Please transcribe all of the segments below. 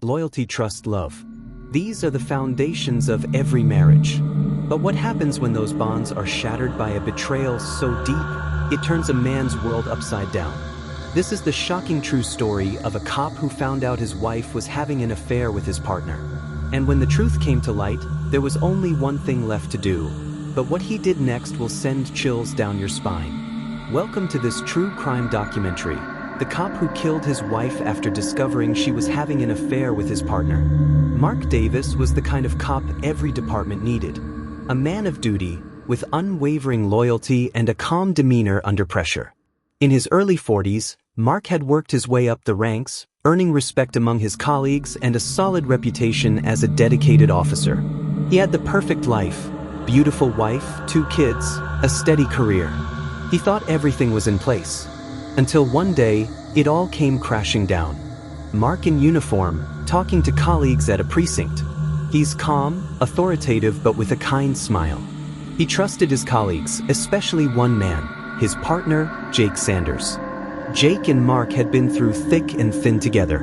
Loyalty, trust, love. These are the foundations of every marriage. But what happens when those bonds are shattered by a betrayal so deep, it turns a man's world upside down? This is the shocking true story of a cop who found out his wife was having an affair with his partner. And when the truth came to light, there was only one thing left to do. But what he did next will send chills down your spine. Welcome to this true crime documentary. The cop who killed his wife after discovering she was having an affair with his partner. Mark Davis was the kind of cop every department needed. A man of duty, with unwavering loyalty and a calm demeanor under pressure. In his early 40s, Mark had worked his way up the ranks, earning respect among his colleagues and a solid reputation as a dedicated officer. He had the perfect life, beautiful wife, 2 kids, a steady career. He thought everything was in place. Until one day, it all came crashing down. Mark in uniform, talking to colleagues at a precinct. He's calm, authoritative, but with a kind smile. He trusted his colleagues, especially one man, his partner, Jake Sanders. Jake and Mark had been through thick and thin together.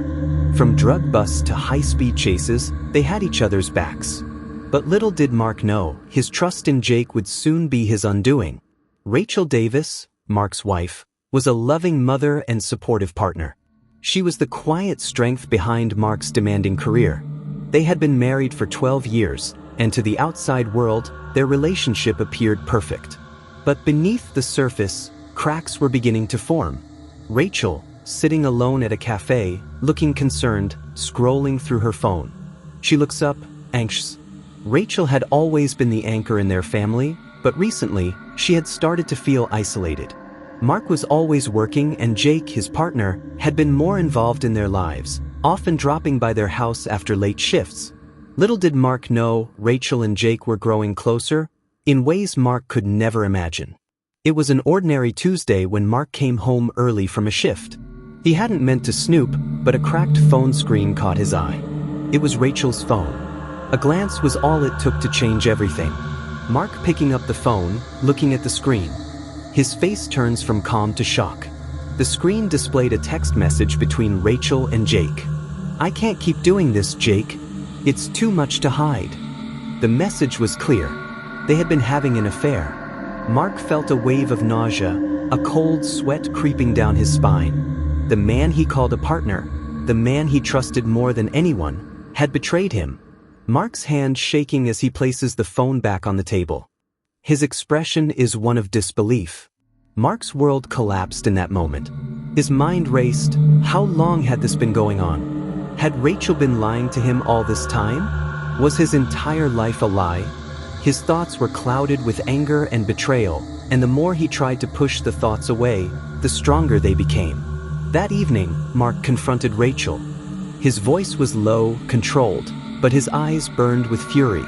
From drug busts to high-speed chases, they had each other's backs. But little did Mark know, his trust in Jake would soon be his undoing. Rachel Davis, Mark's wife, was a loving mother and supportive partner. She was the quiet strength behind Mark's demanding career. They had been married for 12 years, and to the outside world, their relationship appeared perfect. But beneath the surface, cracks were beginning to form. Rachel, sitting alone at a cafe, looking concerned, scrolling through her phone. She looks up, anxious. Rachel had always been the anchor in their family, but recently, she had started to feel isolated. Mark was always working, and Jake, his partner, had been more involved in their lives, often dropping by their house after late shifts. Little did Mark know, Rachel and Jake were growing closer, in ways Mark could never imagine. It was an ordinary Tuesday when Mark came home early from a shift. He hadn't meant to snoop, but a cracked phone screen caught his eye. It was Rachel's phone. A glance was all it took to change everything. Mark picking up the phone, looking at the screen. His face turns from calm to shock. The screen displayed a text message between Rachel and Jake. "I can't keep doing this, Jake. It's too much to hide." The message was clear. They had been having an affair. Mark felt a wave of nausea, a cold sweat creeping down his spine. The man he called a partner, the man he trusted more than anyone, had betrayed him. Mark's hand shaking as he places the phone back on the table. His expression is one of disbelief. Mark's world collapsed in that moment. His mind raced. How long had this been going on? Had Rachel been lying to him all this time? Was his entire life a lie? His thoughts were clouded with anger and betrayal, and the more he tried to push the thoughts away, the stronger they became. That evening, Mark confronted Rachel. His voice was low, controlled, but his eyes burned with fury.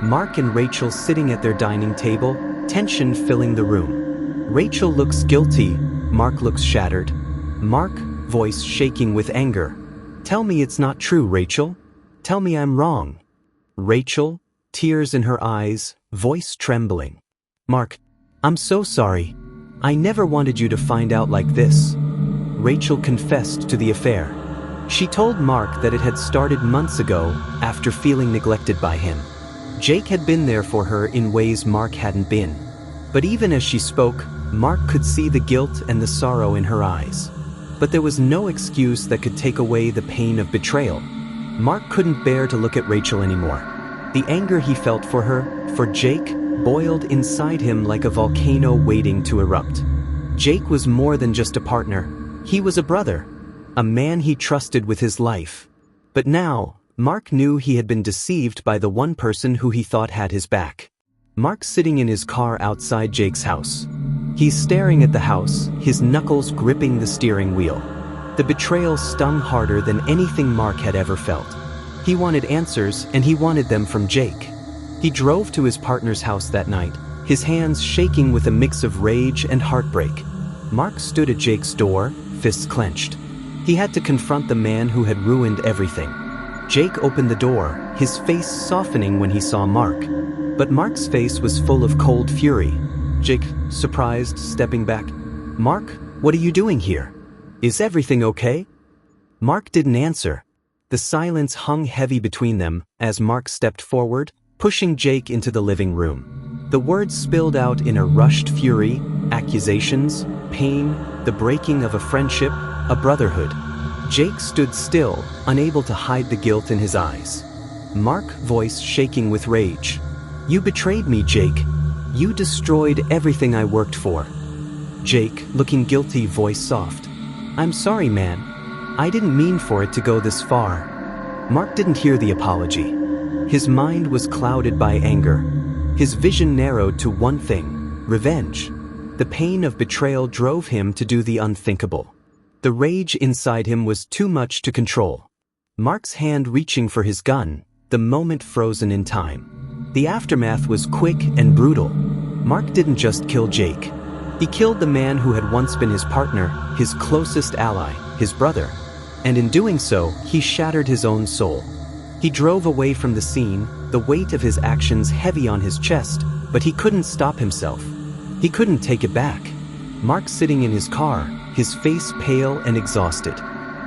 Mark and Rachel sitting at their dining table, tension filling the room. Rachel looks guilty, Mark looks shattered. Mark, voice shaking with anger. "Tell me it's not true, Rachel. Tell me I'm wrong." Rachel, tears in her eyes, voice trembling. "Mark, I'm so sorry. I never wanted you to find out like this." Rachel confessed to the affair. She told Mark that it had started months ago, after feeling neglected by him. Jake had been there for her in ways Mark hadn't been. But even as she spoke, Mark could see the guilt and the sorrow in her eyes. But there was no excuse that could take away the pain of betrayal. Mark couldn't bear to look at Rachel anymore. The anger he felt for her, for Jake, boiled inside him like a volcano waiting to erupt. Jake was more than just a partner. He was a brother, a man he trusted with his life. But now, Mark knew he had been deceived by the one person who he thought had his back. Mark's sitting in his car outside Jake's house. He's staring at the house, his knuckles gripping the steering wheel. The betrayal stung harder than anything Mark had ever felt. He wanted answers, and he wanted them from Jake. He drove to his partner's house that night, his hands shaking with a mix of rage and heartbreak. Mark stood at Jake's door, fists clenched. He had to confront the man who had ruined everything. Jake opened the door, his face softening when he saw Mark. But Mark's face was full of cold fury. Jake, surprised, stepping back. "Mark, what are you doing here? Is everything okay?" Mark didn't answer. The silence hung heavy between them as Mark stepped forward, pushing Jake into the living room. The words spilled out in a rushed fury: accusations, pain, the breaking of a friendship, a brotherhood. Jake stood still, unable to hide the guilt in his eyes. Mark's voice shaking with rage. "You betrayed me, Jake. You destroyed everything I worked for." Jake, looking guilty, voice soft. "I'm sorry, man. I didn't mean for it to go this far." Mark didn't hear the apology. His mind was clouded by anger. His vision narrowed to one thing: revenge. The pain of betrayal drove him to do the unthinkable. The rage inside him was too much to control. Mark's hand reaching for his gun, the moment frozen in time. The aftermath was quick and brutal. Mark didn't just kill Jake. He killed the man who had once been his partner, his closest ally, his brother. And in doing so, he shattered his own soul. He drove away from the scene, the weight of his actions heavy on his chest, but he couldn't stop himself. He couldn't take it back. Mark sitting in his car, his face pale and exhausted.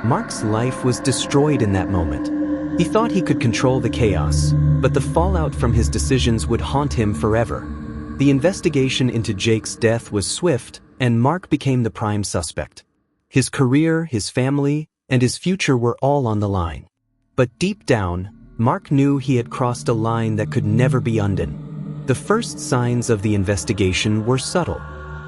Mark's life was destroyed in that moment. He thought he could control the chaos, but the fallout from his decisions would haunt him forever. The investigation into Jake's death was swift, and Mark became the prime suspect. His career, his family, and his future were all on the line. But deep down, Mark knew he had crossed a line that could never be undone. The first signs of the investigation were subtle.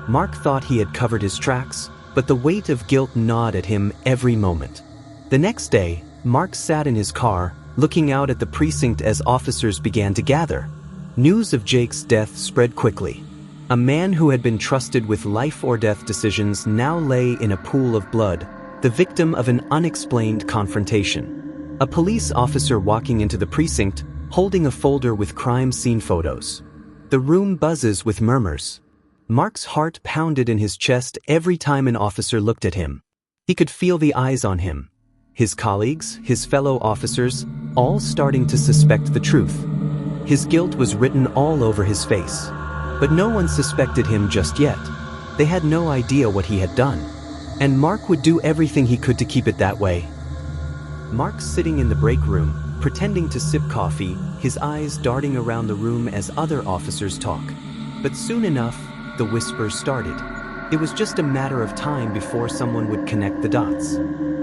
Mark thought he had covered his tracks, but the weight of guilt gnawed at him every moment. The next day, Mark sat in his car, looking out at the precinct as officers began to gather. News of Jake's death spread quickly. A man who had been trusted with life-or-death decisions now lay in a pool of blood, the victim of an unexplained confrontation. A police officer walking into the precinct, holding a folder with crime scene photos. The room buzzes with murmurs. Mark's heart pounded in his chest every time an officer looked at him. He could feel the eyes on him. His colleagues, his fellow officers, all starting to suspect the truth. His guilt was written all over his face. But no one suspected him just yet. They had no idea what he had done. And Mark would do everything he could to keep it that way. Mark sitting in the break room, pretending to sip coffee, his eyes darting around the room as other officers talk. But soon enough, the whispers started. It was just a matter of time before someone would connect the dots.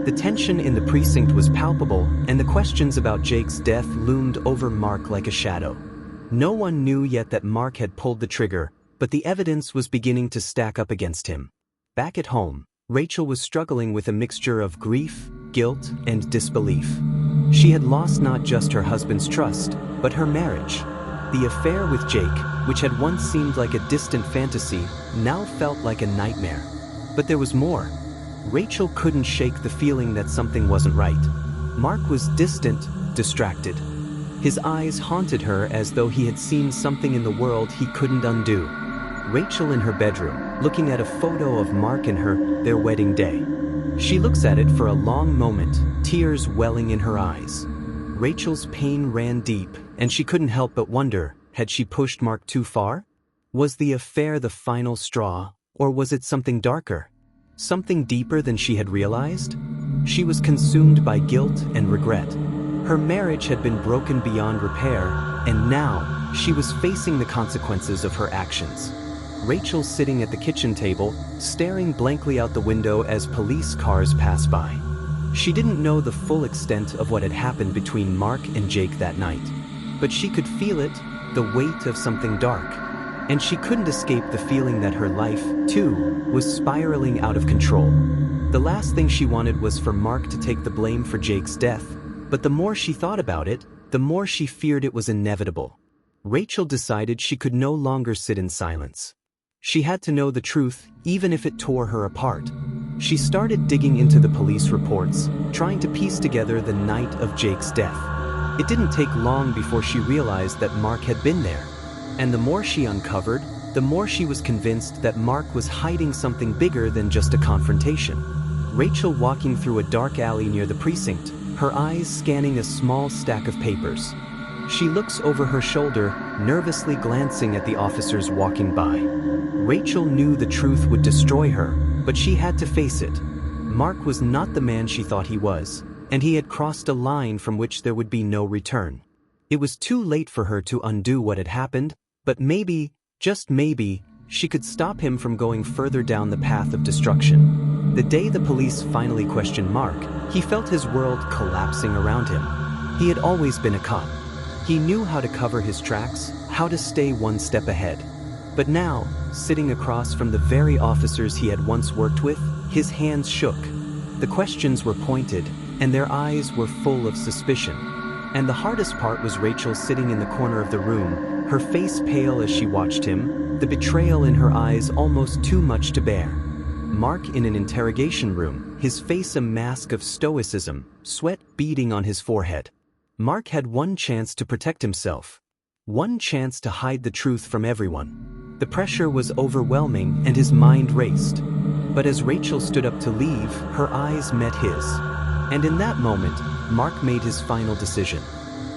The tension in the precinct was palpable, and the questions about Jake's death loomed over Mark like a shadow. No one knew yet that Mark had pulled the trigger, but the evidence was beginning to stack up against him. Back at home, Rachel was struggling with a mixture of grief, guilt, and disbelief. She had lost not just her husband's trust, but her marriage. The affair with Jake, which had once seemed like a distant fantasy, now felt like a nightmare. But there was more. Rachel couldn't shake the feeling that something wasn't right. Mark was distant, distracted. His eyes haunted her as though he had seen something in the world he couldn't undo. Rachel in her bedroom, looking at a photo of Mark and her, their wedding day. She looks at it for a long moment, tears welling in her eyes. Rachel's pain ran deep, and she couldn't help but wonder, had she pushed Mark too far? Was the affair the final straw, or was it something darker? Something deeper than she had realized? She was consumed by guilt and regret. Her marriage had been broken beyond repair, and now, she was facing the consequences of her actions. Rachel sitting at the kitchen table, staring blankly out the window as police cars passed by. She didn't know the full extent of what had happened between Mark and Jake that night. But she could feel it, the weight of something dark. And she couldn't escape the feeling that her life, too, was spiraling out of control. The last thing she wanted was for Mark to take the blame for Jake's death, but the more she thought about it, the more she feared it was inevitable. Rachel decided she could no longer sit in silence. She had to know the truth, even if it tore her apart. She started digging into the police reports, trying to piece together the night of Jake's death. It didn't take long before she realized that Mark had been there. And the more she uncovered, the more she was convinced that Mark was hiding something bigger than just a confrontation. Rachel walking through a dark alley near the precinct, her eyes scanning a small stack of papers. She looks over her shoulder, nervously glancing at the officers walking by. Rachel knew the truth would destroy her, but she had to face it. Mark was not the man she thought he was. and he had crossed a line from which there would be no return. It was too late for her to undo what had happened, but maybe, just maybe, she could stop him from going further down the path of destruction. The day the police finally questioned Mark, he felt his world collapsing around him. He had always been a cop. He knew how to cover his tracks, how to stay one step ahead. But now, sitting across from the very officers he had once worked with, his hands shook. The questions were pointed, and their eyes were full of suspicion. And the hardest part was Rachel sitting in the corner of the room, her face pale as she watched him, the betrayal in her eyes almost too much to bear. Mark in an interrogation room, his face a mask of stoicism, sweat beading on his forehead. Mark had one chance to protect himself. One chance to hide the truth from everyone. The pressure was overwhelming and his mind raced. But as Rachel stood up to leave, her eyes met his. And in that moment, Mark made his final decision.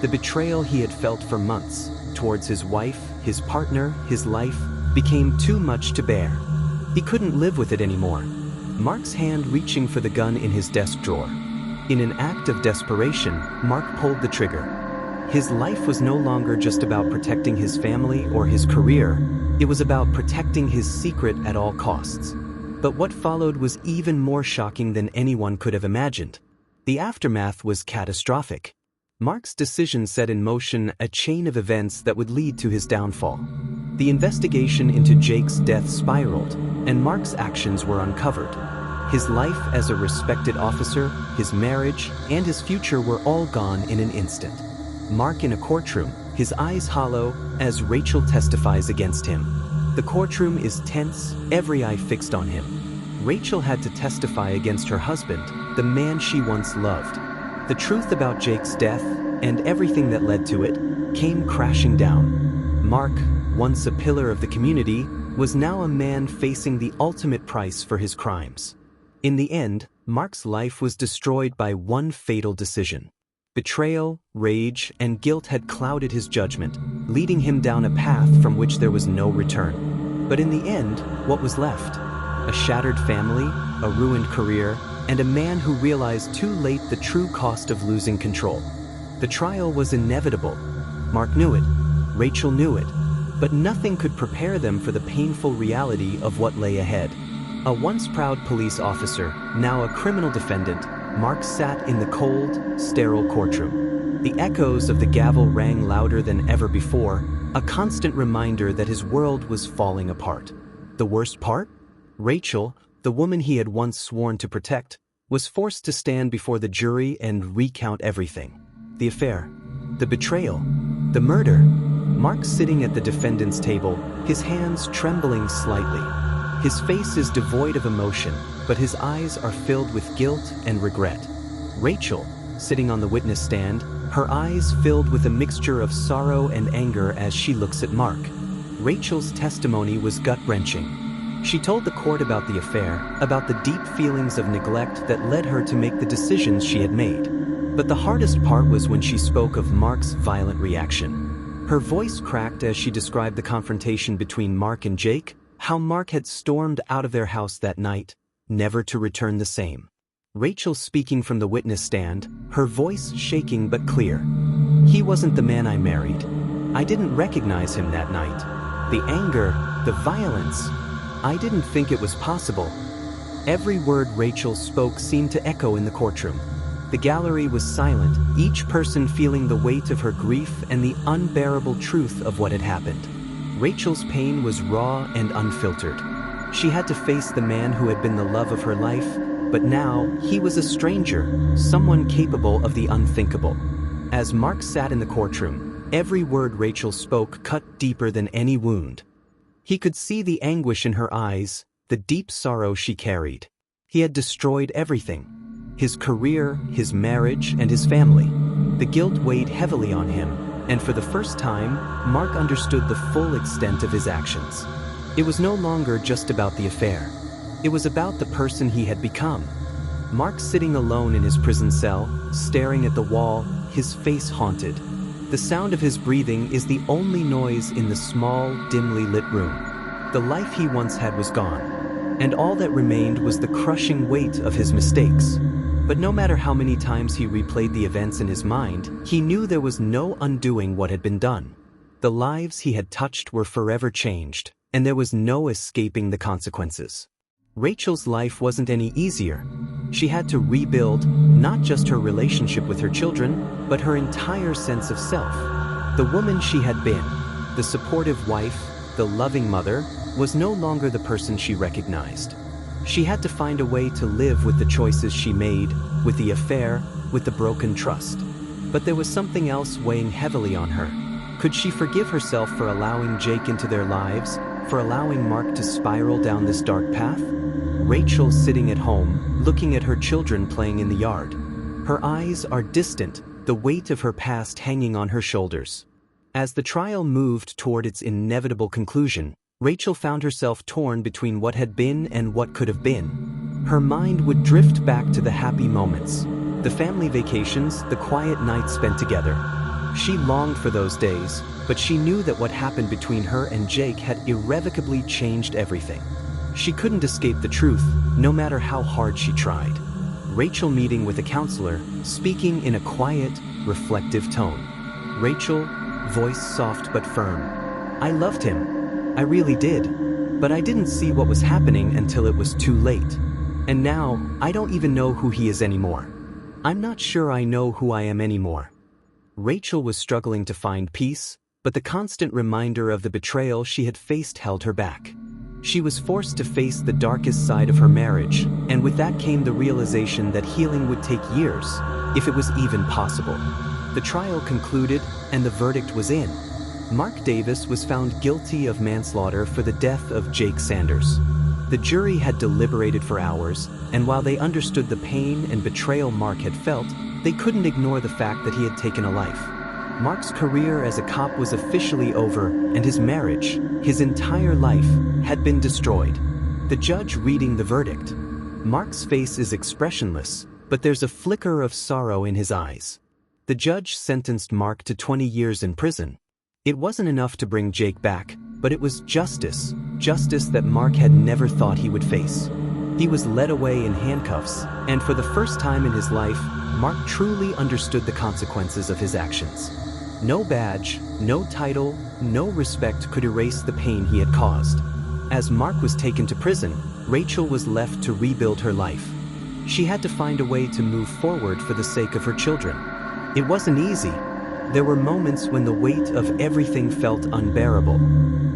The betrayal he had felt for months, towards his wife, his partner, his life, became too much to bear. He couldn't live with it anymore. Mark's hand reaching for the gun in his desk drawer. In an act of desperation, Mark pulled the trigger. His life was no longer just about protecting his family or his career, it was about protecting his secret at all costs. But what followed was even more shocking than anyone could have imagined. The aftermath was catastrophic. Mark's decision set in motion a chain of events that would lead to his downfall. The investigation into Jake's death spiraled, and Mark's actions were uncovered. His life as a respected officer, his marriage, and his future were all gone in an instant. Mark in a courtroom, his eyes hollow, as Rachel testifies against him. The courtroom is tense, every eye fixed on him. Rachel had to testify against her husband, the man she once loved. The truth about Jake's death, and everything that led to it, came crashing down. Mark, once a pillar of the community, was now a man facing the ultimate price for his crimes. In the end, Mark's life was destroyed by one fatal decision. Betrayal, rage, and guilt had clouded his judgment, leading him down a path from which there was no return. But in the end, what was left? A shattered family, a ruined career, and a man who realized too late the true cost of losing control. The trial was inevitable. Mark knew it, Rachel knew it, but nothing could prepare them for the painful reality of what lay ahead. A once proud police officer, now a criminal defendant, Mark sat in the cold, sterile courtroom. The echoes of the gavel rang louder than ever before, a constant reminder that his world was falling apart. The worst part? Rachel, the woman he had once sworn to protect, was forced to stand before the jury and recount everything. The affair, the betrayal, the murder. Mark sitting at the defendant's table, his hands trembling slightly. His face is devoid of emotion, but his eyes are filled with guilt and regret. Rachel, sitting on the witness stand, her eyes filled with a mixture of sorrow and anger as she looks at Mark. Rachel's testimony was gut-wrenching. She told the court about the affair, about the deep feelings of neglect that led her to make the decisions she had made. But the hardest part was when she spoke of Mark's violent reaction. Her voice cracked as she described the confrontation between Mark and Jake, how Mark had stormed out of their house that night, never to return the same. Rachel speaking from the witness stand, her voice shaking but clear. He wasn't the man I married. I didn't recognize him that night. The anger, the violence, I didn't think it was possible. Every word Rachel spoke seemed to echo in the courtroom. The gallery was silent, each person feeling the weight of her grief and the unbearable truth of what had happened. Rachel's pain was raw and unfiltered. She had to face the man who had been the love of her life, but now he was a stranger, someone capable of the unthinkable. As Mark sat in the courtroom, every word Rachel spoke cut deeper than any wound. He could see the anguish in her eyes, the deep sorrow she carried. He had destroyed everything: his career, his marriage, and his family. The guilt weighed heavily on him, and for the first time, Mark understood the full extent of his actions. It was no longer just about the affair. It was about the person he had become. Mark sitting alone in his prison cell, staring at the wall, his face haunted. The sound of his breathing is the only noise in the small, dimly lit room. The life he once had was gone, and all that remained was the crushing weight of his mistakes. But no matter how many times he replayed the events in his mind, he knew there was no undoing what had been done. The lives he had touched were forever changed, and there was no escaping the consequences. Rachel's life wasn't any easier. She had to rebuild not just her relationship with her children, but her entire sense of self. The woman she had been, the supportive wife, the loving mother, was no longer the person she recognized. She had to find a way to live with the choices she made, with the affair, with the broken trust. But there was something else weighing heavily on her. Could she forgive herself for allowing Jake into their lives, for allowing Mark to spiral down this dark path? Rachel sitting at home, looking at her children playing in the yard. Her eyes are distant, the weight of her past hanging on her shoulders. As the trial moved toward its inevitable conclusion, Rachel found herself torn between what had been and what could have been. Her mind would drift back to the happy moments, the family vacations, the quiet nights spent together. She longed for those days, but she knew that what happened between her and Jake had irrevocably changed everything. She couldn't escape the truth, no matter how hard she tried. Rachel meeting with a counselor, speaking in a quiet, reflective tone. Rachel, voice soft but firm. I loved him. I really did. But I didn't see what was happening until it was too late. And now, I don't even know who he is anymore. I'm not sure I know who I am anymore. Rachel was struggling to find peace, but the constant reminder of the betrayal she had faced held her back. She was forced to face the darkest side of her marriage, and with that came the realization that healing would take years, if it was even possible. The trial concluded, and the verdict was in. Mark Davis was found guilty of manslaughter for the death of Jake Sanders. The jury had deliberated for hours, and while they understood the pain and betrayal Mark had felt, they couldn't ignore the fact that he had taken a life. Mark's career as a cop was officially over, and his marriage, his entire life, had been destroyed. The judge reading the verdict. Mark's face is expressionless, but there's a flicker of sorrow in his eyes. The judge sentenced Mark to 20 years in prison. It wasn't enough to bring Jake back, but it was justice that Mark had never thought he would face. He was led away in handcuffs, and for the first time in his life, Mark truly understood the consequences of his actions. No badge, no title, no respect could erase the pain he had caused. As Mark was taken to prison, Rachel was left to rebuild her life. She had to find a way to move forward for the sake of her children. It wasn't easy. There were moments when the weight of everything felt unbearable.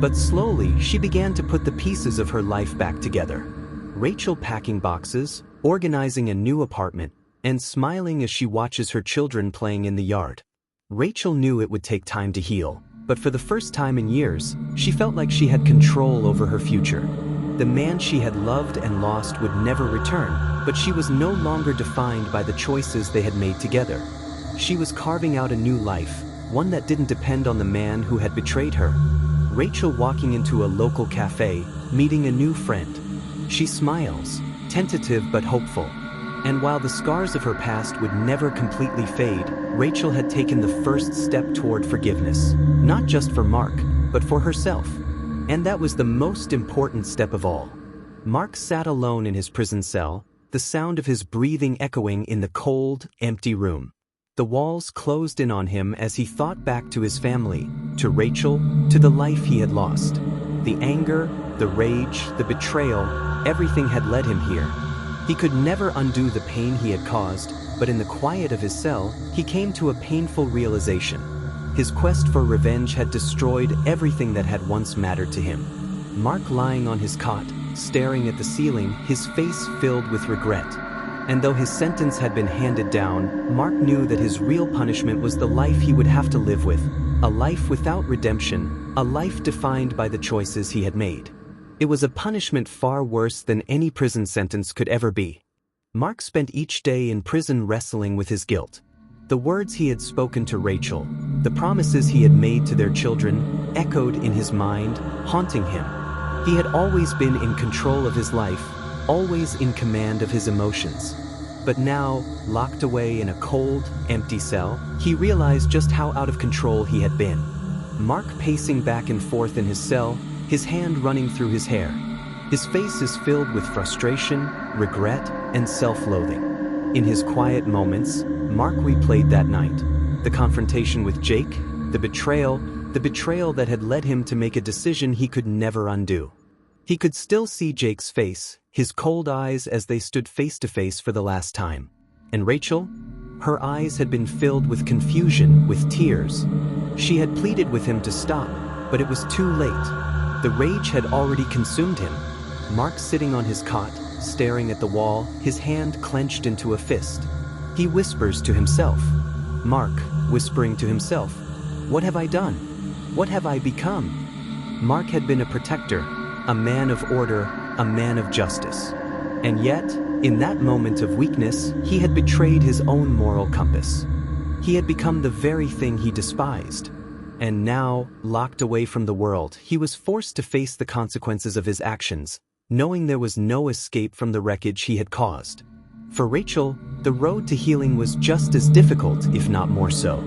But slowly, she began to put the pieces of her life back together. Rachel packing boxes, organizing a new apartment, and smiling as she watches her children playing in the yard. Rachel knew it would take time to heal, but for the first time in years, she felt like she had control over her future. The man she had loved and lost would never return, but she was no longer defined by the choices they had made together. She was carving out a new life, one that didn't depend on the man who had betrayed her. Rachel walking into a local cafe, meeting a new friend. She smiles, tentative but hopeful. And while the scars of her past would never completely fade, Rachel had taken the first step toward forgiveness, not just for Mark, but for herself. And that was the most important step of all. Mark sat alone in his prison cell, the sound of his breathing echoing in the cold, empty room. The walls closed in on him as he thought back to his family, to Rachel, to the life he had lost. The anger, the rage, the betrayal, everything had led him here. He could never undo the pain he had caused, but in the quiet of his cell, he came to a painful realization. His quest for revenge had destroyed everything that had once mattered to him. Mark lying on his cot, staring at the ceiling, his face filled with regret. And though his sentence had been handed down, Mark knew that his real punishment was the life he would have to live with. A life without redemption, a life defined by the choices he had made. It was a punishment far worse than any prison sentence could ever be. Mark spent each day in prison wrestling with his guilt. The words he had spoken to Rachel, the promises he had made to their children, echoed in his mind, haunting him. He had always been in control of his life, always in command of his emotions. But now, locked away in a cold, empty cell, he realized just how out of control he had been. Mark pacing back and forth in his cell, his hand running through his hair. His face is filled with frustration, regret, and self-loathing. In his quiet moments, Mark replayed that night. The confrontation with Jake, the betrayal that had led him to make a decision he could never undo. He could still see Jake's face, his cold eyes as they stood face to face for the last time. And Rachel? Her eyes had been filled with confusion, with tears. She had pleaded with him to stop, but it was too late. The rage had already consumed him. Mark sitting on his cot, staring at the wall, his hand clenched into a fist. He whispers to himself. Mark, whispering to himself, "What have I done? What have I become?" Mark had been a protector, a man of order, a man of justice. And yet, in that moment of weakness, he had betrayed his own moral compass. He had become the very thing he despised. And now, locked away from the world, he was forced to face the consequences of his actions, knowing there was no escape from the wreckage he had caused. For Rachel, the road to healing was just as difficult, if not more so.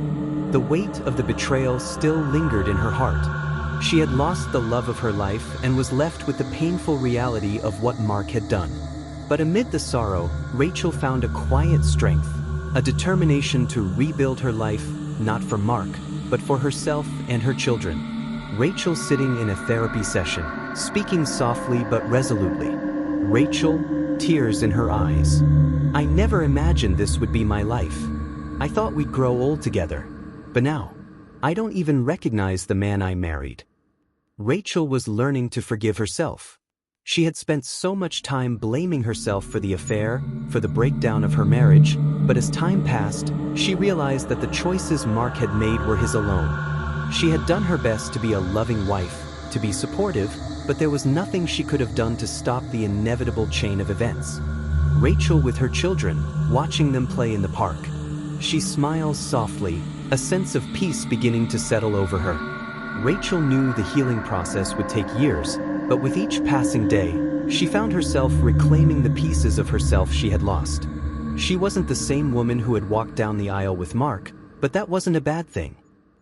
The weight of the betrayal still lingered in her heart. She had lost the love of her life and was left with the painful reality of what Mark had done. But amid the sorrow, Rachel found a quiet strength, a determination to rebuild her life, not for Mark, but for herself and her children. Rachel sitting in a therapy session, speaking softly but resolutely. Rachel, tears in her eyes. "I never imagined this would be my life. I thought we'd grow old together. But now, I don't even recognize the man I married." Rachel was learning to forgive herself. She had spent so much time blaming herself for the affair, for the breakdown of her marriage, but as time passed, she realized that the choices Mark had made were his alone. She had done her best to be a loving wife, to be supportive, but there was nothing she could have done to stop the inevitable chain of events. Rachel with her children, watching them play in the park. She smiles softly, a sense of peace beginning to settle over her. Rachel knew the healing process would take years, but with each passing day, she found herself reclaiming the pieces of herself she had lost. She wasn't the same woman who had walked down the aisle with Mark, but that wasn't a bad thing.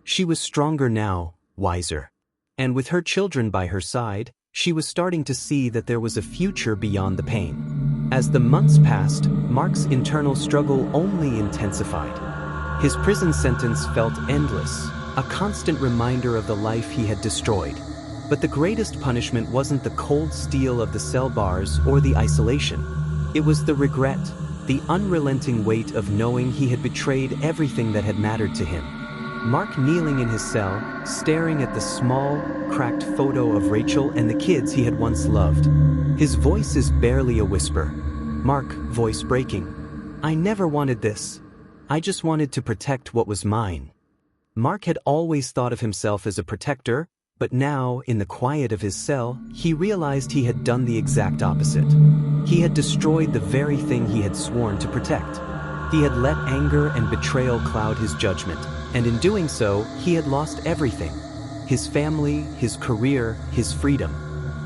She was stronger now, wiser. And with her children by her side, she was starting to see that there was a future beyond the pain. As the months passed, Mark's internal struggle only intensified. His prison sentence felt endless, a constant reminder of the life he had destroyed. But the greatest punishment wasn't the cold steel of the cell bars or the isolation. It was the regret, the unrelenting weight of knowing he had betrayed everything that had mattered to him. Mark kneeling in his cell, staring at the small, cracked photo of Rachel and the kids he had once loved. His voice is barely a whisper. Mark, voice breaking. "I never wanted this. I just wanted to protect what was mine." Mark had always thought of himself as a protector, but now, in the quiet of his cell, he realized he had done the exact opposite. He had destroyed the very thing he had sworn to protect. He had let anger and betrayal cloud his judgment, and in doing so, he had lost everything. His family, his career, his freedom.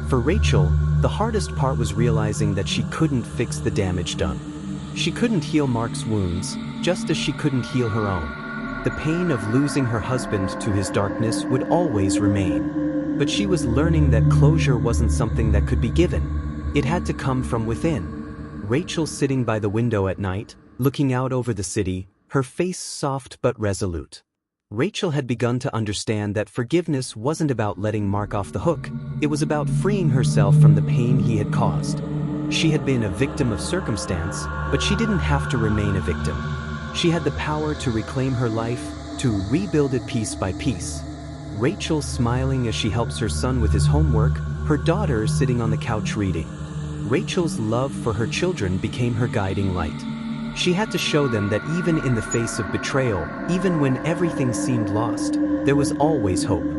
For Rachel, the hardest part was realizing that she couldn't fix the damage done. She couldn't heal Mark's wounds, just as she couldn't heal her own. The pain of losing her husband to his darkness would always remain. But she was learning that closure wasn't something that could be given. It had to come from within. Rachel sitting by the window at night, looking out over the city, her face soft but resolute. Rachel had begun to understand that forgiveness wasn't about letting Mark off the hook, it was about freeing herself from the pain he had caused. She had been a victim of circumstance, but she didn't have to remain a victim. She had the power to reclaim her life, to rebuild it piece by piece. Rachel smiling as she helps her son with his homework, her daughter sitting on the couch reading. Rachel's love for her children became her guiding light. She had to show them that even in the face of betrayal, even when everything seemed lost, there was always hope.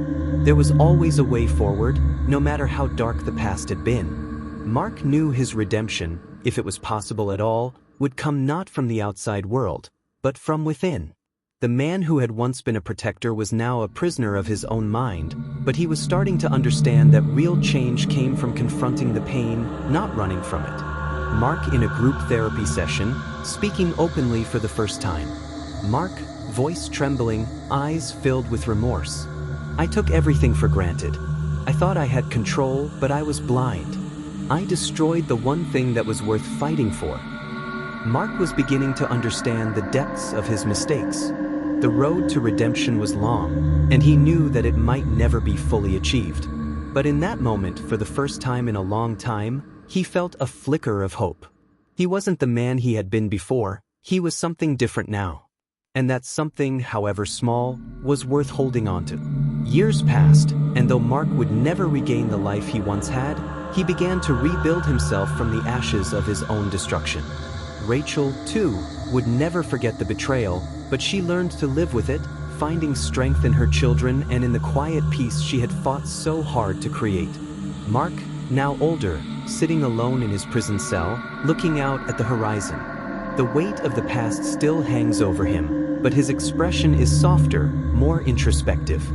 There was always a way forward, no matter how dark the past had been. Mark knew his redemption, if it was possible at all, would come not from the outside world, but from within. The man who had once been a protector was now a prisoner of his own mind, but he was starting to understand that real change came from confronting the pain, not running from it. Mark in a group therapy session, speaking openly for the first time. Mark, voice trembling, eyes filled with remorse. "I took everything for granted. I thought I had control, but I was blind. I destroyed the one thing that was worth fighting for." Mark was beginning to understand the depths of his mistakes. The road to redemption was long, and he knew that it might never be fully achieved. But in that moment, for the first time in a long time, he felt a flicker of hope. He wasn't the man he had been before, he was something different now. And that something, however small, was worth holding on to. Years passed, and though Mark would never regain the life he once had, he began to rebuild himself from the ashes of his own destruction. Rachel, too, would never forget the betrayal, but she learned to live with it, finding strength in her children and in the quiet peace she had fought so hard to create. Mark, now older, sitting alone in his prison cell, looking out at the horizon. The weight of the past still hangs over him, but his expression is softer, more introspective.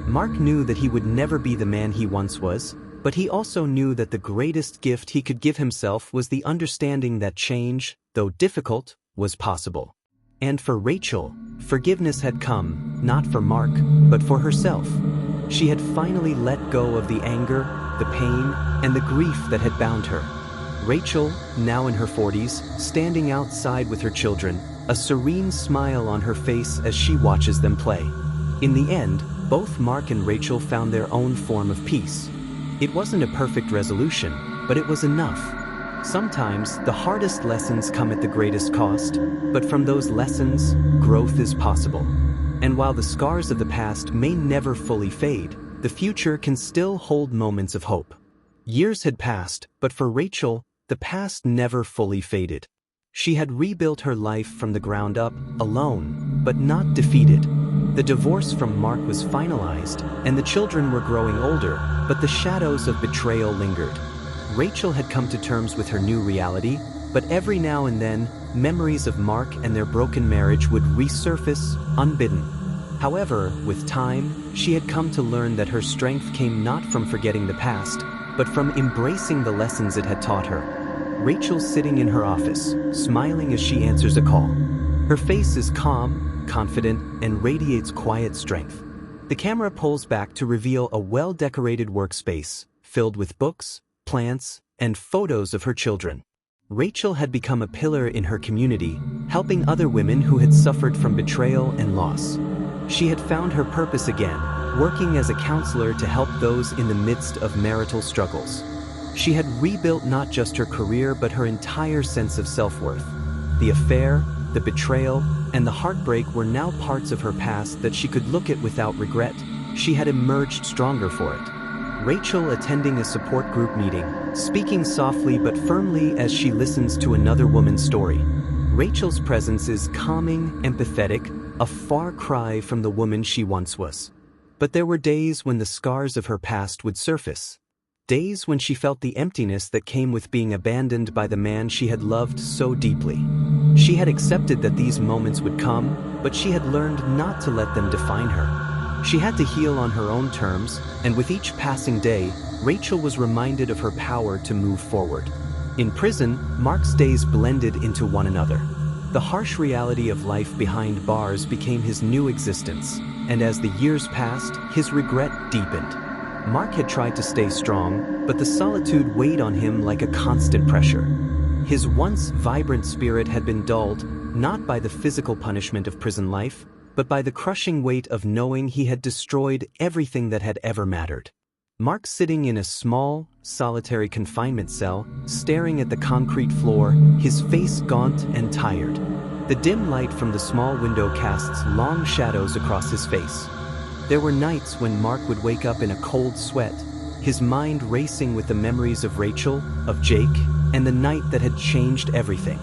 Mark knew that he would never be the man he once was, but he also knew that the greatest gift he could give himself was the understanding that change, though difficult, was possible. And for Rachel, forgiveness had come, not for Mark, but for herself. She had finally let go of the anger, the pain, and the grief that had bound her. Rachel, now in her 40s, standing outside with her children, a serene smile on her face as she watches them play. In the end, both Mark and Rachel found their own form of peace. It wasn't a perfect resolution, but it was enough. Sometimes, the hardest lessons come at the greatest cost, but from those lessons, growth is possible. And while the scars of the past may never fully fade, the future can still hold moments of hope. Years had passed, but for Rachel, the past never fully faded. She had rebuilt her life from the ground up, alone, but not defeated. The divorce from Mark was finalized, and the children were growing older, but the shadows of betrayal lingered. Rachel had come to terms with her new reality, but every now and then, memories of Mark and their broken marriage would resurface, unbidden. However, with time, she had come to learn that her strength came not from forgetting the past, but from embracing the lessons it had taught her. Rachel's sitting in her office, smiling as she answers a call. Her face is calm, confident, and radiates quiet strength. The camera pulls back to reveal a well-decorated workspace, filled with books, plants, and photos of her children. Rachel had become a pillar in her community, helping other women who had suffered from betrayal and loss. She had found her purpose again, working as a counselor to help those in the midst of marital struggles. She had rebuilt not just her career but her entire sense of self-worth. The affair, the betrayal, and the heartbreak were now parts of her past that she could look at without regret. She had emerged stronger for it. Rachel attending a support group meeting, speaking softly but firmly as she listens to another woman's story. Rachel's presence is calming, empathetic, a far cry from the woman she once was. But there were days when the scars of her past would surface. Days when she felt the emptiness that came with being abandoned by the man she had loved so deeply. She had accepted that these moments would come, but she had learned not to let them define her. She had to heal on her own terms, and with each passing day, Rachel was reminded of her power to move forward. In prison, Mark's days blended into one another. The harsh reality of life behind bars became his new existence, and as the years passed, his regret deepened. Mark had tried to stay strong, but the solitude weighed on him like a constant pressure. His once vibrant spirit had been dulled, not by the physical punishment of prison life, but by the crushing weight of knowing he had destroyed everything that had ever mattered. Mark sitting in a small, solitary confinement cell, staring at the concrete floor, his face gaunt and tired. The dim light from the small window casts long shadows across his face. There were nights when Mark would wake up in a cold sweat, his mind racing with the memories of Rachel, of Jake, and the night that had changed everything.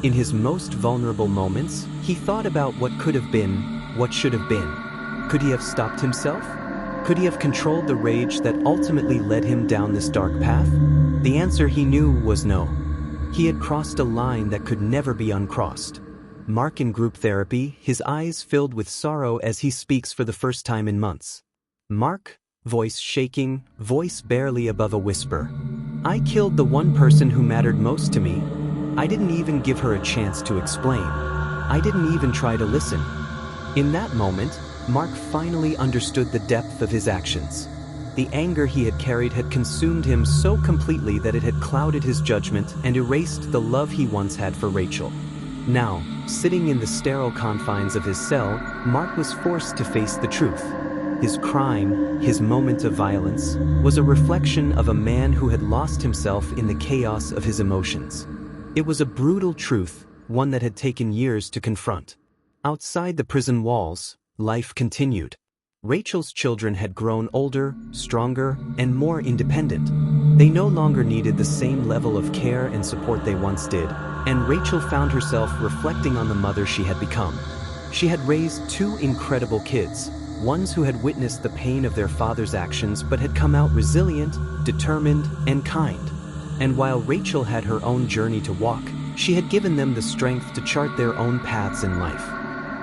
In his most vulnerable moments, he thought about what could have been, what should have been. Could he have stopped himself? Could he have controlled the rage that ultimately led him down this dark path? The answer he knew was no. He had crossed a line that could never be uncrossed. Mark in group therapy, his eyes filled with sorrow as he speaks for the first time in months. Mark, voice shaking, voice barely above a whisper. I killed the one person who mattered most to me. I didn't even give her a chance to explain. I didn't even try to listen. In that moment, Mark finally understood the depth of his actions. The anger he had carried had consumed him so completely that it had clouded his judgment and erased the love he once had for Rachel. Now, sitting in the sterile confines of his cell, Mark was forced to face the truth. His crime, his moment of violence, was a reflection of a man who had lost himself in the chaos of his emotions. It was a brutal truth, one that had taken years to confront. Outside the prison walls, life continued. Rachel's children had grown older, stronger, and more independent. They no longer needed the same level of care and support they once did, and Rachel found herself reflecting on the mother she had become. She had raised two incredible kids, ones who had witnessed the pain of their father's actions but had come out resilient, determined, and kind. And while Rachel had her own journey to walk, she had given them the strength to chart their own paths in life.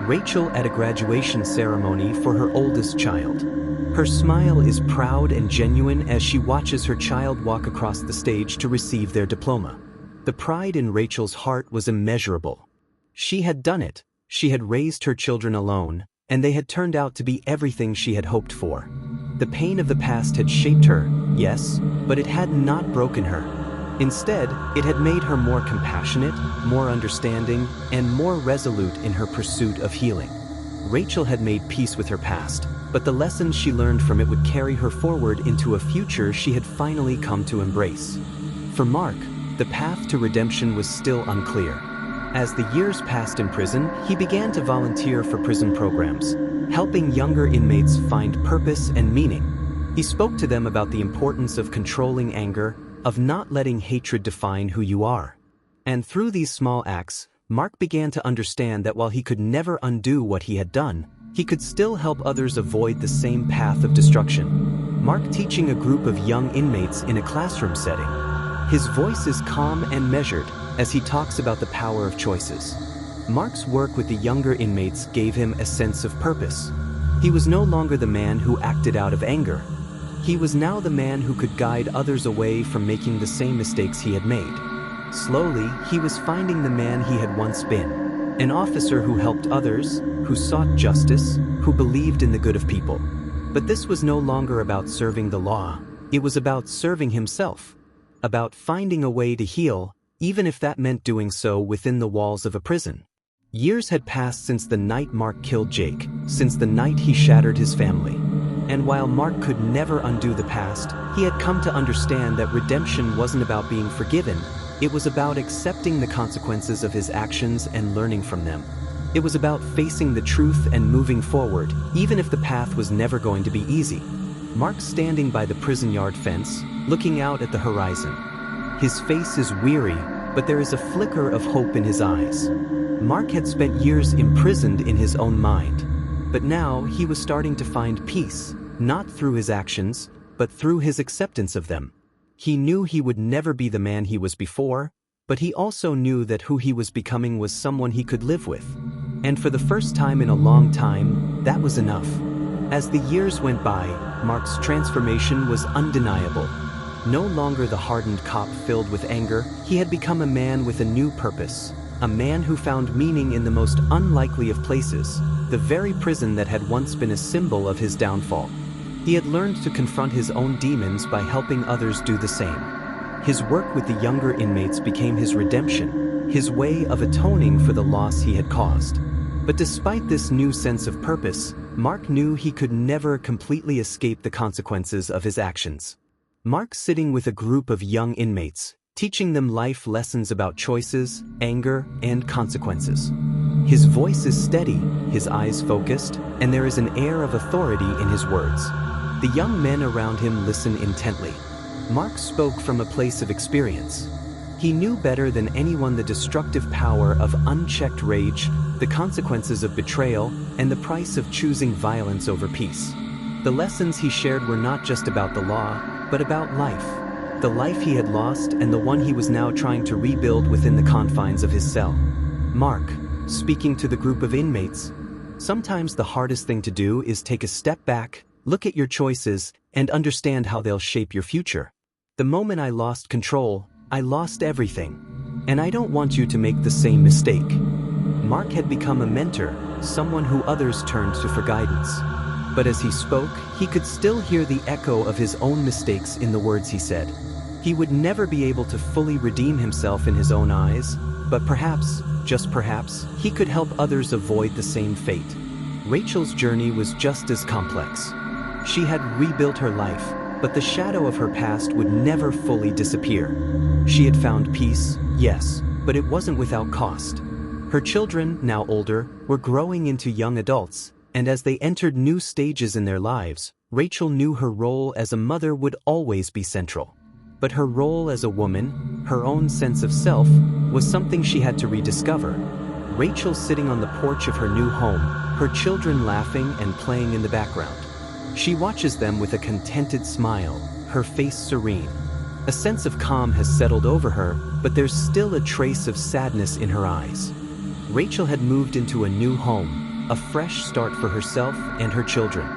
Rachel at a graduation ceremony for her oldest child. Her smile is proud and genuine as she watches her child walk across the stage to receive their diploma. The pride in Rachel's heart was immeasurable. She had done it. She had raised her children alone, and they had turned out to be everything she had hoped for. The pain of the past had shaped her, yes, but it had not broken her. Instead, it had made her more compassionate, more understanding, and more resolute in her pursuit of healing. Rachel had made peace with her past, but the lessons she learned from it would carry her forward into a future she had finally come to embrace. For Mark, the path to redemption was still unclear. As the years passed in prison, he began to volunteer for prison programs, helping younger inmates find purpose and meaning. He spoke to them about the importance of controlling anger, of not letting hatred define who you are. And through these small acts, Mark began to understand that while he could never undo what he had done, he could still help others avoid the same path of destruction. Mark teaching a group of young inmates in a classroom setting. His voice is calm and measured as he talks about the power of choices. Mark's work with the younger inmates gave him a sense of purpose. He was no longer the man who acted out of anger. He was now the man who could guide others away from making the same mistakes he had made. Slowly, he was finding the man he had once been. An officer who helped others, who sought justice, who believed in the good of people. But this was no longer about serving the law. It was about serving himself. About finding a way to heal, even if that meant doing so within the walls of a prison. Years had passed since the night Mark killed Jake, since the night he shattered his family. And while Mark could never undo the past, he had come to understand that redemption wasn't about being forgiven. It was about accepting the consequences of his actions and learning from them. It was about facing the truth and moving forward, even if the path was never going to be easy. Mark standing by the prison yard fence, looking out at the horizon. His face is weary, but there is a flicker of hope in his eyes. Mark had spent years imprisoned in his own mind. But now he was starting to find peace, not through his actions, but through his acceptance of them. He knew he would never be the man he was before, but he also knew that who he was becoming was someone he could live with. And for the first time in a long time, that was enough. As the years went by, Mark's transformation was undeniable. No longer the hardened cop filled with anger, he had become a man with a new purpose. A man who found meaning in the most unlikely of places, the very prison that had once been a symbol of his downfall. He had learned to confront his own demons by helping others do the same. His work with the younger inmates became his redemption, his way of atoning for the loss he had caused. But despite this new sense of purpose, Mark knew he could never completely escape the consequences of his actions. Mark sitting with a group of young inmates, teaching them life lessons about choices, anger, and consequences. His voice is steady, his eyes focused, and there is an air of authority in his words. The young men around him listen intently. Mark spoke from a place of experience. He knew better than anyone the destructive power of unchecked rage, the consequences of betrayal, and the price of choosing violence over peace. The lessons he shared were not just about the law, but about life. The life he had lost and the one he was now trying to rebuild within the confines of his cell. Mark, speaking to the group of inmates, sometimes the hardest thing to do is take a step back, look at your choices, and understand how they'll shape your future. The moment I lost control, I lost everything. And I don't want you to make the same mistake. Mark had become a mentor, someone who others turned to for guidance. But as he spoke, he could still hear the echo of his own mistakes in the words he said. He would never be able to fully redeem himself in his own eyes, but perhaps, just perhaps, he could help others avoid the same fate. Rachel's journey was just as complex. She had rebuilt her life, but the shadow of her past would never fully disappear. She had found peace, yes, but it wasn't without cost. Her children, now older, were growing into young adults, and as they entered new stages in their lives, Rachel knew her role as a mother would always be central. But her role as a woman, her own sense of self, was something she had to rediscover. Rachel sitting on the porch of her new home, her children laughing and playing in the background. She watches them with a contented smile, her face serene. A sense of calm has settled over her, but there's still a trace of sadness in her eyes. Rachel had moved into a new home, a fresh start for herself and her children.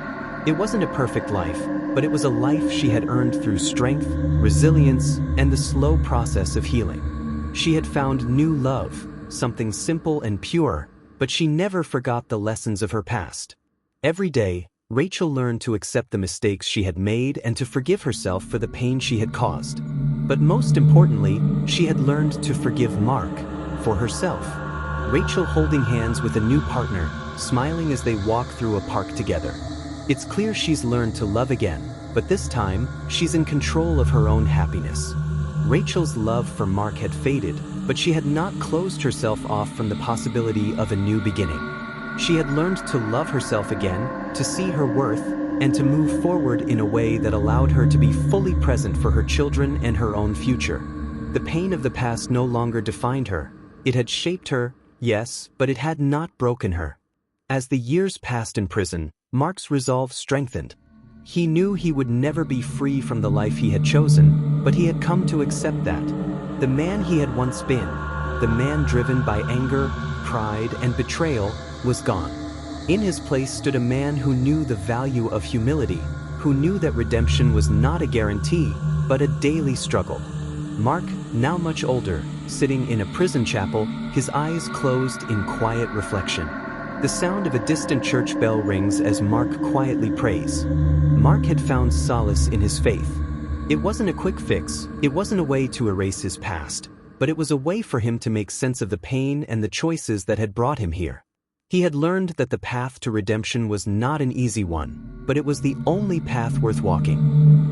It wasn't a perfect life, but it was a life she had earned through strength, resilience, and the slow process of healing. She had found new love, something simple and pure, but she never forgot the lessons of her past. Every day, Rachel learned to accept the mistakes she had made and to forgive herself for the pain she had caused. But most importantly, she had learned to forgive Mark, for herself. Rachel holding hands with a new partner, smiling as they walk through a park together. It's clear she's learned to love again, but this time, she's in control of her own happiness. Rachel's love for Mark had faded, but she had not closed herself off from the possibility of a new beginning. She had learned to love herself again, to see her worth, and to move forward in a way that allowed her to be fully present for her children and her own future. The pain of the past no longer defined her. It had shaped her, yes, but it had not broken her. As the years passed in prison, Mark's resolve strengthened. He knew he would never be free from the life he had chosen, but he had come to accept that. The man he had once been, the man driven by anger, pride, and betrayal, was gone. In his place stood a man who knew the value of humility, who knew that redemption was not a guarantee, but a daily struggle. Mark, now much older, sitting in a prison chapel, his eyes closed in quiet reflection. The sound of a distant church bell rings as Mark quietly prays. Mark had found solace in his faith. It wasn't a quick fix, it wasn't a way to erase his past, but it was a way for him to make sense of the pain and the choices that had brought him here. He had learned that the path to redemption was not an easy one, but it was the only path worth walking.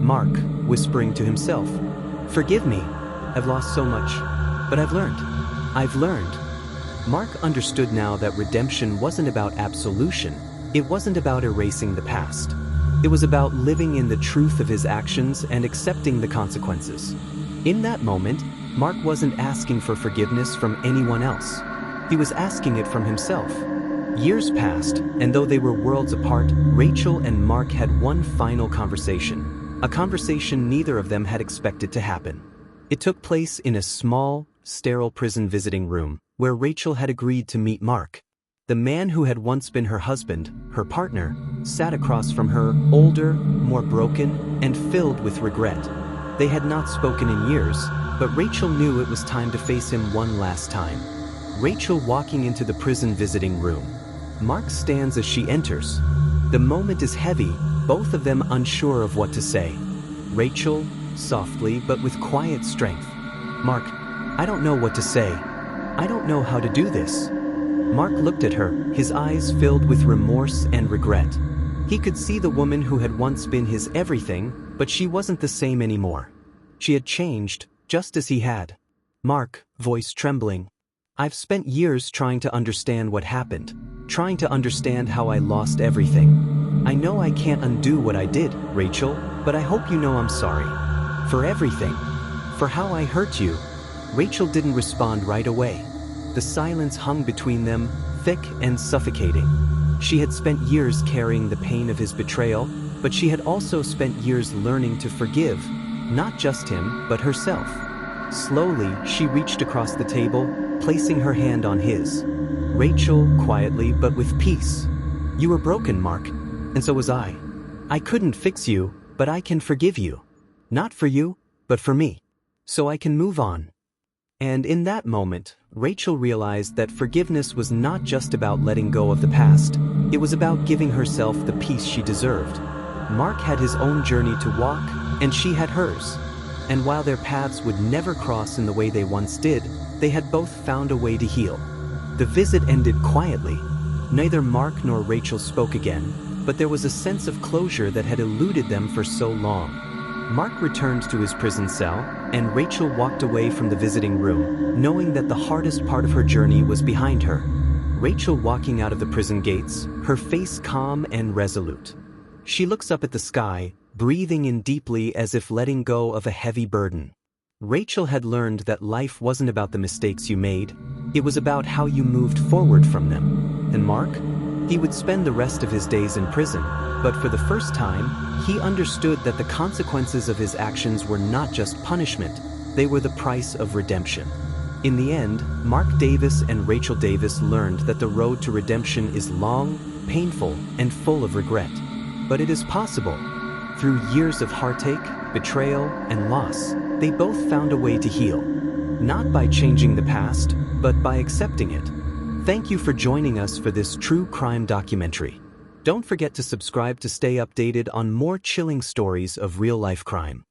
Mark, whispering to himself, "Forgive me, I've lost so much, but I've learned. Mark understood now that redemption wasn't about absolution, it wasn't about erasing the past. It was about living in the truth of his actions and accepting the consequences. In that moment, Mark wasn't asking for forgiveness from anyone else. He was asking it from himself. Years passed, and though they were worlds apart, Rachel and Mark had one final conversation. A conversation neither of them had expected to happen. It took place in a small, sterile prison visiting room, where Rachel had agreed to meet Mark. The man who had once been her husband, her partner, sat across from her, older, more broken, and filled with regret. They had not spoken in years, but Rachel knew it was time to face him one last time. Rachel walking into the prison visiting room. Mark stands as she enters. The moment is heavy, both of them unsure of what to say. Rachel, softly but with quiet strength. "Mark, I don't know what to say. I don't know how to do this." Mark looked at her, his eyes filled with remorse and regret. He could see the woman who had once been his everything, but she wasn't the same anymore. She had changed, just as he had. "Mark," voice trembling, "I've spent years trying to understand what happened, trying to understand how I lost everything. I know I can't undo what I did, Rachel, but I hope you know I'm sorry. For everything. For how I hurt you." Rachel didn't respond right away. The silence hung between them, thick and suffocating. She had spent years carrying the pain of his betrayal, but she had also spent years learning to forgive, not just him, but herself. Slowly, she reached across the table, placing her hand on his. Rachel, quietly but with peace. "You were broken, Mark, and so was I. I couldn't fix you, but I can forgive you. Not for you, but for me. So I can move on." And in that moment, Rachel realized that forgiveness was not just about letting go of the past, It was about giving herself the peace she deserved. Mark had his own journey to walk, and she had hers. And while their paths would never cross in the way they once did, they had both found a way to heal. The visit ended quietly. Neither Mark nor Rachel spoke again, but there was a sense of closure that had eluded them for so long. Mark returned to his prison cell, and Rachel walked away from the visiting room, knowing that the hardest part of her journey was behind her. Rachel walking out of the prison gates, her face calm and resolute. She looks up at the sky, breathing in deeply as if letting go of a heavy burden. Rachel had learned that life wasn't about the mistakes you made, it was about how you moved forward from them. And Mark? He would spend the rest of his days in prison, but for the first time, he understood that the consequences of his actions were not just punishment, they were the price of redemption. In the end, Mark Davis and Rachel Davis learned that the road to redemption is long, painful, and full of regret. But it is possible. Through years of heartache, betrayal, and loss, they both found a way to heal. Not by changing the past, but by accepting it. Thank you for joining us for this true crime documentary. Don't forget to subscribe to stay updated on more chilling stories of real-life crime.